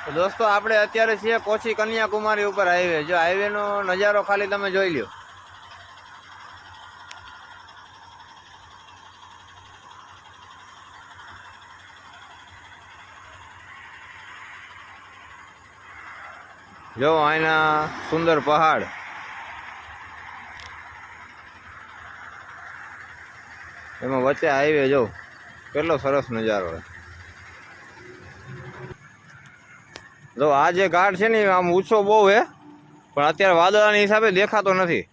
તો દોસ્તો આપણે અત્યારે છીએ કોચી કન્યાકુમારી ઉપર હાઈવે। જો હાઈવેનો નજારો ખાલી તમે જોઈ લ્યો। જો અહીંના સુંદર પહાડ, એમાં વચ્ચે હાઈવે જો કેટલો સરસ નજારો છે। જો આ જે ઘાટ છે ને આમ ઊંચો બહુ છે, પણ અત્યારે વાદળાના હિસાબે દેખાતો નથી।